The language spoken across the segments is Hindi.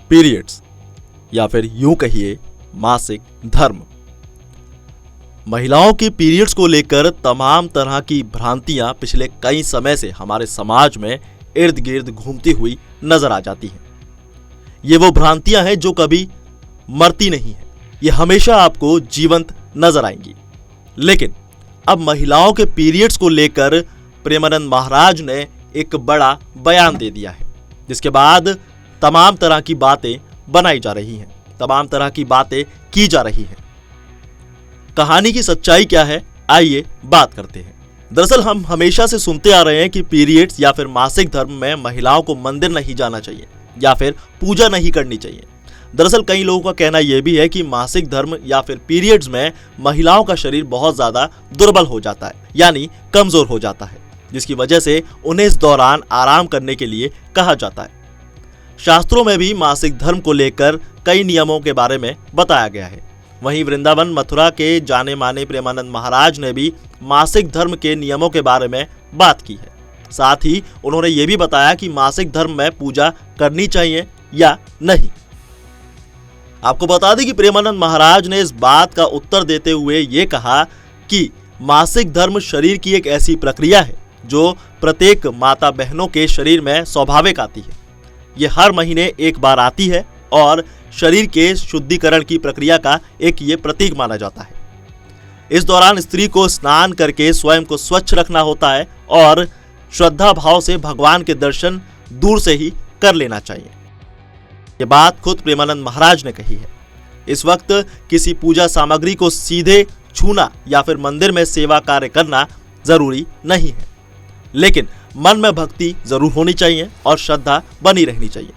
पीरियड्स या फिर यूं कहिए मासिक धर्म। महिलाओं के पीरियड्स को लेकर तमाम तरह की भ्रांतियां पिछले कई समय से हमारे समाज में इर्द गिर्द घूमती हुई नजर आ जाती हैं। ये वो भ्रांतियां हैं जो कभी मरती नहीं है, ये हमेशा आपको जीवंत नजर आएंगी। लेकिन अब महिलाओं के पीरियड्स को लेकर प्रेमानंद महाराज ने एक बड़ा बयान दे दिया है, जिसके बाद तमाम तरह की बातें बनाई जा रही हैं, तमाम तरह की बातें की जा रही हैं। कहानी की सच्चाई क्या है, आइए बात करते हैं। दरअसल हम हमेशा से सुनते आ रहे हैं कि पीरियड्स या फिर मासिक धर्म में महिलाओं को मंदिर नहीं जाना चाहिए या फिर पूजा नहीं करनी चाहिए। दरअसल कई लोगों का कहना यह भी है कि मासिक धर्म या फिर पीरियड्स में महिलाओं का शरीर बहुत ज्यादा दुर्बल हो जाता है, यानी कमजोर हो जाता है, जिसकी वजह से उन्हें इस दौरान आराम करने के लिए कहा जाता है। शास्त्रों में भी मासिक धर्म को लेकर कई नियमों के बारे में बताया गया है। वहीं वृंदावन मथुरा के जाने माने प्रेमानंद महाराज ने भी मासिक धर्म के नियमों के बारे में बात की है। साथ ही उन्होंने ये भी बताया कि मासिक धर्म में पूजा करनी चाहिए या नहीं। आपको बता दें कि प्रेमानंद महाराज ने इस बात का उत्तर देते हुए ये कहा कि मासिक धर्म शरीर की एक ऐसी प्रक्रिया है जो प्रत्येक माता बहनों के शरीर में स्वाभाविक आती है। ये हर महीने एक बार आती है और शरीर के शुद्धिकरण की प्रक्रिया का एक ये प्रतीक माना जाता है। इस दौरान स्त्री को स्नान करके स्वयं को स्वच्छ रखना होता है और श्रद्धा भाव से भगवान के दर्शन दूर से ही कर लेना चाहिए। ये बात खुद प्रेमानंद महाराज ने कही है। इस वक्त किसी पूजा सामग्री को सीधे छूना या फिर मंदिर में सेवा कार्य करना जरूरी नहीं है, लेकिन मन में भक्ति जरूर होनी चाहिए और श्रद्धा बनी रहनी चाहिए।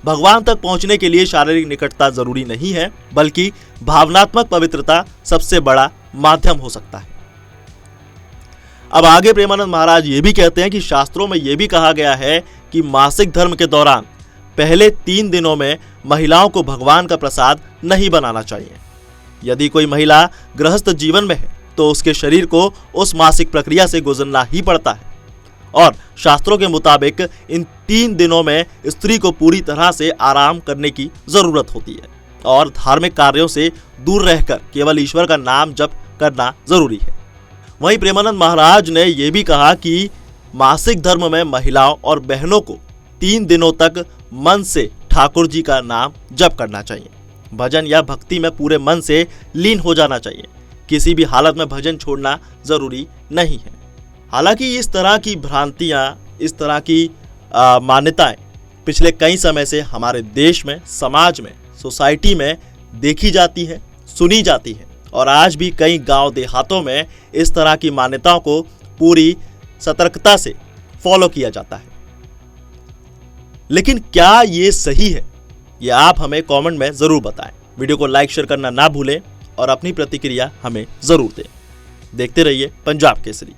भगवान तक पहुंचने के लिए शारीरिक निकटता जरूरी नहीं है, बल्कि भावनात्मक पवित्रता सबसे बड़ा माध्यम हो सकता है। अब आगे प्रेमानंद महाराज ये भी कहते हैं कि शास्त्रों में यह भी कहा गया है कि मासिक धर्म के दौरान पहले 3 दिनों में महिलाओं को भगवान का प्रसाद नहीं बनाना चाहिए। यदि कोई महिला गृहस्थ जीवन में है तो उसके शरीर को उस मासिक प्रक्रिया से गुजरना ही पड़ता है और शास्त्रों के मुताबिक इन 3 दिनों में स्त्री को पूरी तरह से आराम करने की जरूरत होती है और धार्मिक कार्यों से दूर रहकर केवल ईश्वर का नाम जप करना जरूरी है। वहीं प्रेमानंद महाराज ने यह भी कहा कि मासिक धर्म में महिलाओं और बहनों को 3 दिनों तक मन से ठाकुर जी का नाम जप करना चाहिए। भजन या भक्ति में पूरे मन से लीन हो जाना चाहिए। किसी भी हालत में भजन छोड़ना जरूरी नहीं है। हालांकि इस तरह की भ्रांतियां, इस तरह की मान्यताएं पिछले कई समय से हमारे देश में, समाज में, सोसाइटी में देखी जाती है, सुनी जाती है और आज भी कई गांव देहातों में इस तरह की मान्यताओं को पूरी सतर्कता से फॉलो किया जाता है। लेकिन क्या ये सही है, ये आप हमें कमेंट में जरूर बताएं। वीडियो को लाइक शेयर करना ना भूलें और अपनी प्रतिक्रिया हमें जरूर दें। देखते रहिए पंजाब केसरी।